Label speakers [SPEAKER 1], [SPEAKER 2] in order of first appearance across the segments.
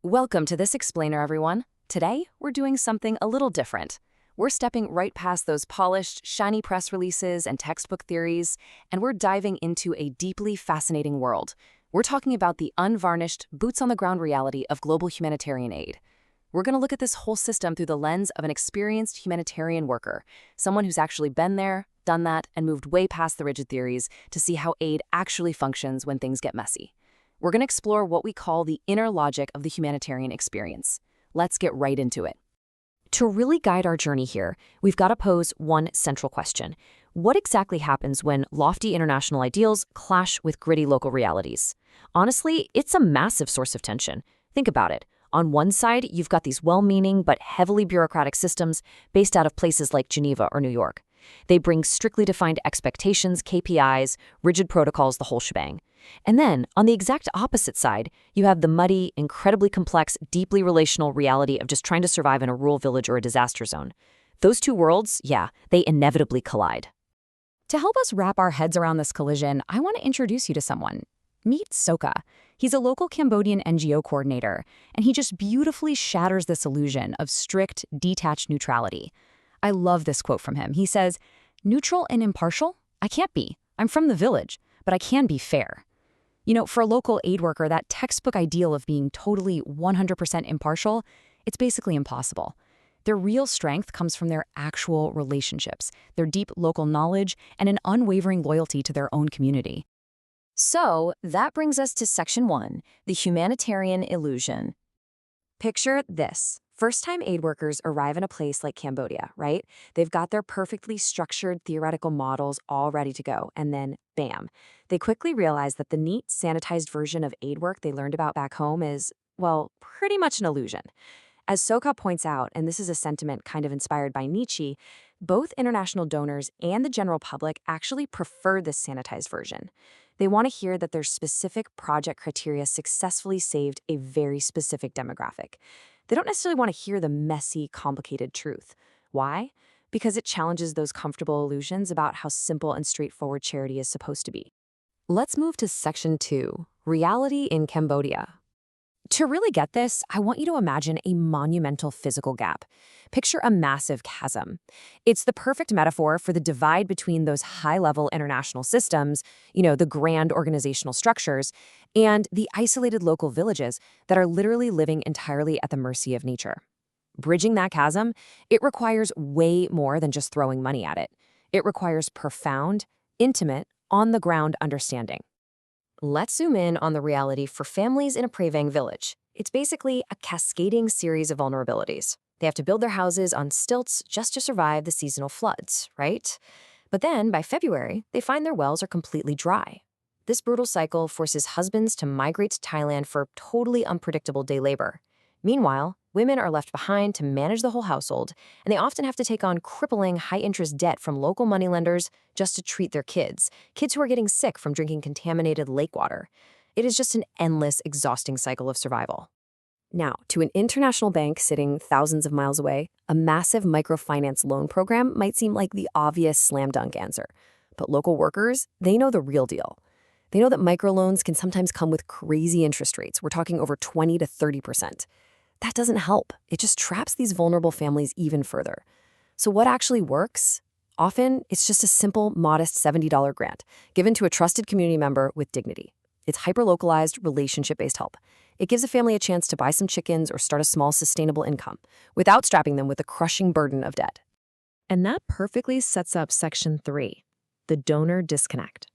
[SPEAKER 1] Welcome to this explainer, everyone. Today, we're doing something a little different. We're stepping right past those polished, shiny press releases and textbook theories, and we're diving into a deeply fascinating world. We're talking about the unvarnished, boots-on-the-ground reality of global humanitarian aid. We're going to look at this whole system through the lens of an experienced humanitarian worker, someone who's actually been there, done that, and moved way past the rigid theories to see how aid actually functions when things get messy. We're going to explore what we call the inner logic of the humanitarian experience. Let's get right into it. To really guide our journey here, we've got to pose one central question. What exactly happens when lofty international ideals clash with gritty local realities? Honestly, it's a massive source of tension. Think about it. On one side, you've got these well-meaning but heavily bureaucratic systems based out of places like Geneva or New York. They bring strictly defined expectations, KPIs, rigid protocols, the whole shebang. And then, on the exact opposite side, you have the muddy, incredibly complex, deeply relational reality of just trying to survive in a rural village or a disaster zone. Those two worlds, they inevitably collide.
[SPEAKER 2] To help us wrap our heads around this collision, I want to introduce you to someone. Meet Soka. He's a local Cambodian NGO coordinator, and he just beautifully shatters this illusion of strict, detached neutrality. I love this quote from him. He says, "Neutral and impartial? I can't be. I'm from the village, but I can be fair." You know, for a local aid worker, that textbook ideal of being totally 100% impartial, it's basically impossible. Their real strength comes from their actual relationships, their deep local knowledge, and an unwavering loyalty to their own community.
[SPEAKER 1] So, that brings us to Section 1, the humanitarian illusion. Picture this. First-time aid workers arrive in a place like Cambodia, right? They've got their perfectly structured theoretical models all ready to go, and then, bam. They quickly realize that the neat, sanitized version of aid work they learned about back home is, well, pretty much an illusion. As Soka points out, and this is a sentiment kind of inspired by Nietzsche, both international donors and the general public actually prefer this sanitized version. They want to hear that their specific project criteria successfully saved a very specific demographic. They don't necessarily want to hear the messy, complicated truth. Why? Because it challenges those comfortable illusions about how simple and straightforward charity is supposed to be. Let's move to Section 2, Reality in Cambodia. To really get this, I want you to imagine a monumental physical gap. Picture a massive chasm. It's the perfect metaphor for the divide between those high-level international systems, the grand organizational structures, and the isolated local villages that are literally living entirely at the mercy of nature. Bridging that chasm, it requires way more than just throwing money at it. It requires profound, intimate, on-the-ground understanding. Let's zoom in on the reality for families in a Pravang village. It's basically a cascading series of vulnerabilities. They have to build their houses on stilts just to survive the seasonal floods, right? But then, by February, they find their wells are completely dry. This brutal cycle forces husbands to migrate to Thailand for totally unpredictable day labor. Meanwhile, women are left behind to manage the whole household, and they often have to take on crippling high-interest debt from local moneylenders just to treat their kids who are getting sick from drinking contaminated lake water. It is just an endless, exhausting cycle of survival. Now, to an international bank sitting thousands of miles away, a massive microfinance loan program might seem like the obvious slam-dunk answer. But local workers, they know the real deal. They know that microloans can sometimes come with crazy interest rates. We're talking over 20 to 30%. That doesn't help. It just traps these vulnerable families even further. So what actually works? Often, it's just a simple, modest $70 grant given to a trusted community member with dignity. It's hyper-localized, relationship-based help. It gives a family a chance to buy some chickens or start a small, sustainable income without strapping them with the crushing burden of debt. And that perfectly sets up Section 3, the donor disconnect.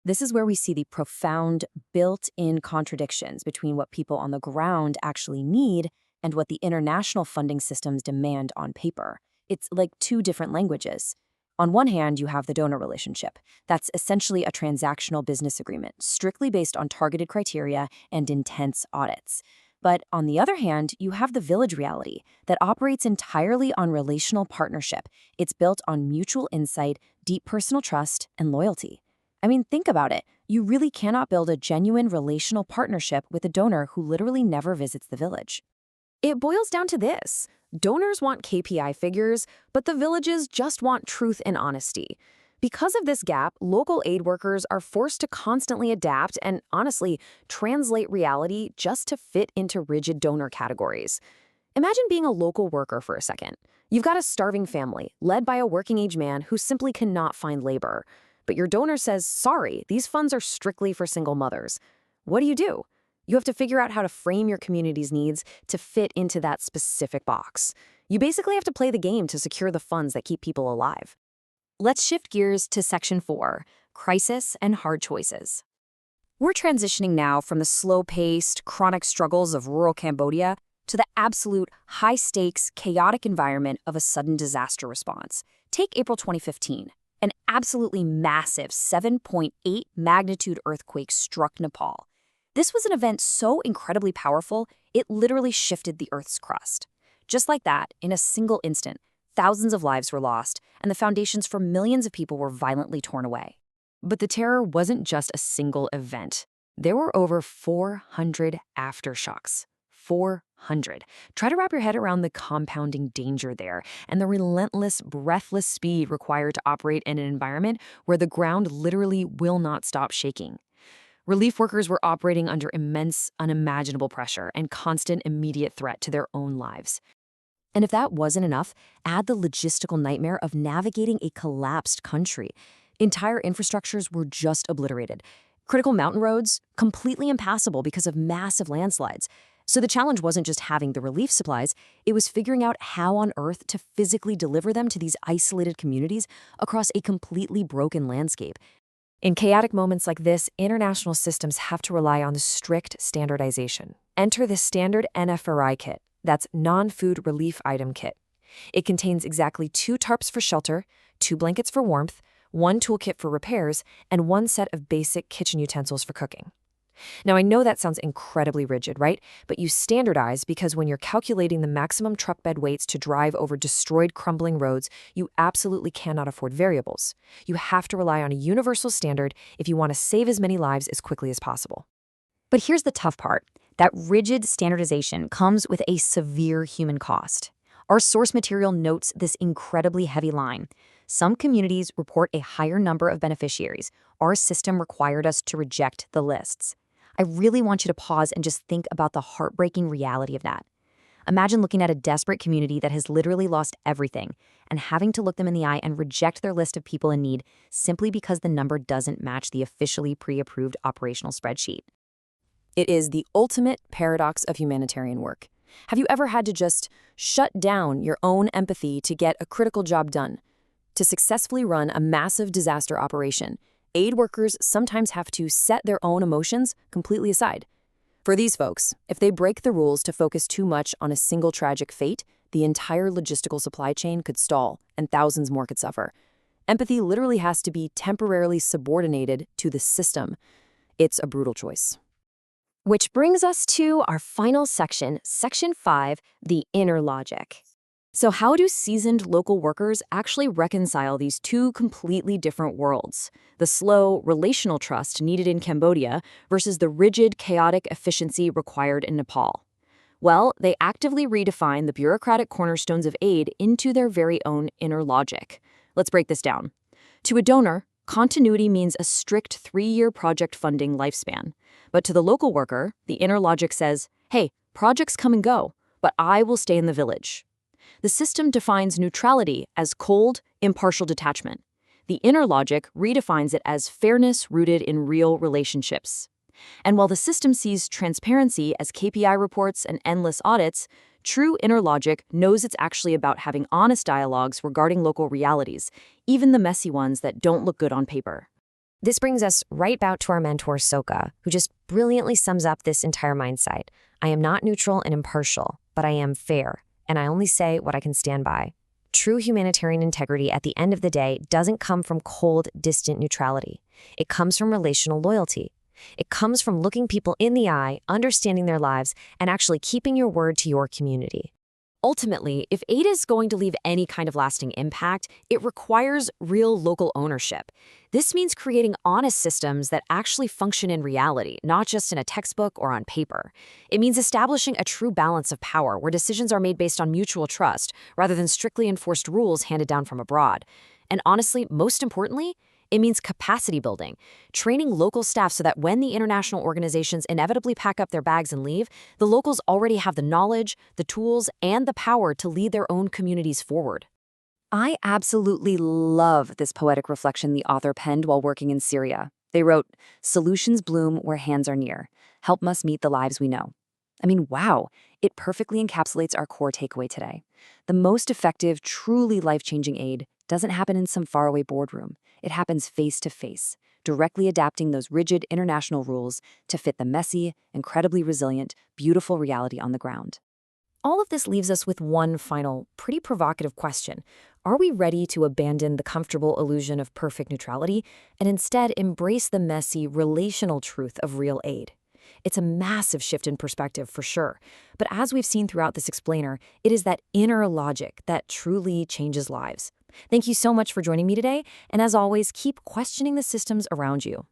[SPEAKER 1] This is where we see the profound, built-in contradictions between what people on the ground actually need and what the international funding systems demand on paper. It's like two different languages. On one hand, you have the donor relationship. That's essentially a transactional business agreement, strictly based on targeted criteria and intense audits. But on the other hand, you have the village reality that operates entirely on relational partnership. It's built on mutual insight, deep personal trust, and loyalty. I mean, think about it. You really cannot build a genuine relational partnership with a donor who literally never visits the village. It boils down to this. Donors want KPI figures, but the villages just want truth and honesty. Because of this gap, local aid workers are forced to constantly adapt and, honestly, translate reality just to fit into rigid donor categories. Imagine being a local worker for a second. You've got a starving family, led by a working-age man who simply cannot find labor. But your donor says, sorry, these funds are strictly for single mothers. What do? You have to figure out how to frame your community's needs to fit into that specific box. You basically have to play the game to secure the funds that keep people alive. Let's shift gears to Section 4, Crisis and Hard Choices. We're transitioning now from the slow-paced, chronic struggles of rural Cambodia to the absolute high-stakes, chaotic environment of a sudden disaster response. Take April 2015. An absolutely massive 7.8 magnitude earthquake struck Nepal. This was an event so incredibly powerful, it literally shifted the Earth's crust. Just like that, in a single instant, thousands of lives were lost, and the foundations for millions of people were violently torn away. But the terror wasn't just a single event. There were over 400 aftershocks. 400. Try to wrap your head around the compounding danger there and the relentless, breathless speed required to operate in an environment where the ground literally will not stop shaking. Relief workers were operating under immense, unimaginable pressure and constant immediate threat to their own lives. And if that wasn't enough, add the logistical nightmare of navigating a collapsed country. Entire infrastructures were just obliterated. Critical mountain roads, completely impassable because of massive landslides. So the challenge wasn't just having the relief supplies, it was figuring out how on earth to physically deliver them to these isolated communities across a completely broken landscape. In chaotic moments like this, international systems have to rely on strict standardization. Enter the standard NFRI kit. That's non-food relief item kit. It contains exactly 2 tarps for shelter, 2 blankets for warmth, 1 toolkit for repairs, and 1 set of basic kitchen utensils for cooking. Now, I know that sounds incredibly rigid, right? But you standardize because when you're calculating the maximum truck bed weights to drive over destroyed, crumbling roads, you absolutely cannot afford variables. You have to rely on a universal standard if you want to save as many lives as quickly as possible.
[SPEAKER 2] But here's the tough part. That rigid standardization comes with a severe human cost. Our source material notes this incredibly heavy line. Some communities report a higher number of beneficiaries. Our system required us to reject the lists. I really want you to pause and just think about the heartbreaking reality of that. Imagine looking at a desperate community that has literally lost everything and having to look them in the eye and reject their list of people in need simply because the number doesn't match the officially pre-approved operational spreadsheet.
[SPEAKER 1] It is the ultimate paradox of humanitarian work. Have you ever had to just shut down your own empathy to get a critical job done? To successfully run a massive disaster operation, aid workers sometimes have to set their own emotions completely aside. For these folks, if they break the rules to focus too much on a single tragic fate, the entire logistical supply chain could stall and thousands more could suffer. Empathy literally has to be temporarily subordinated to the system. It's a brutal choice. Which brings us to our final section, Section 5, the inner logic. So how do seasoned local workers actually reconcile these two completely different worlds? The slow, relational trust needed in Cambodia versus the rigid, chaotic efficiency required in Nepal. Well, they actively redefine the bureaucratic cornerstones of aid into their very own inner logic. Let's break this down. To a donor, continuity means a strict 3-year project funding lifespan. But to the local worker, the inner logic says, hey, projects come and go, but I will stay in the village. The system defines neutrality as cold, impartial detachment. The inner logic redefines it as fairness rooted in real relationships. And while the system sees transparency as KPI reports and endless audits, true inner logic knows it's actually about having honest dialogues regarding local realities, even the messy ones that don't look good on paper.
[SPEAKER 3] This brings us right back to our mentor, Soka, who just brilliantly sums up this entire mindset. I am not neutral and impartial, but I am fair, and I only say what I can stand by. True humanitarian integrity at the end of the day doesn't come from cold, distant neutrality. It comes from relational loyalty. It comes from looking people in the eye, understanding their lives, and actually keeping your word to your community.
[SPEAKER 1] Ultimately, if aid is going to leave any kind of lasting impact, it requires real local ownership. This means creating honest systems that actually function in reality, not just in a textbook or on paper. It means establishing a true balance of power where decisions are made based on mutual trust rather than strictly enforced rules handed down from abroad.
[SPEAKER 3] And honestly, most importantly, it means capacity building, training local staff so that when the international organizations inevitably pack up their bags and leave, the locals already have the knowledge, the tools, and the power to lead their own communities forward.
[SPEAKER 1] I absolutely love this poetic reflection the author penned while working in Syria. They wrote, "Solutions bloom where hands are near. Help must meet the lives we know." I mean, wow, it perfectly encapsulates our core takeaway today. The most effective, truly life-changing aid doesn't happen in some faraway boardroom. It happens face to face, directly adapting those rigid international rules to fit the messy, incredibly resilient, beautiful reality on the ground.
[SPEAKER 2] All of this leaves us with one final, pretty provocative question. Are we ready to abandon the comfortable illusion of perfect neutrality and instead embrace the messy, relational truth of real aid? It's a massive shift in perspective for sure, but as we've seen throughout this explainer, it is that inner logic that truly changes lives. Thank you so much for joining me today, and as always, keep questioning the systems around you.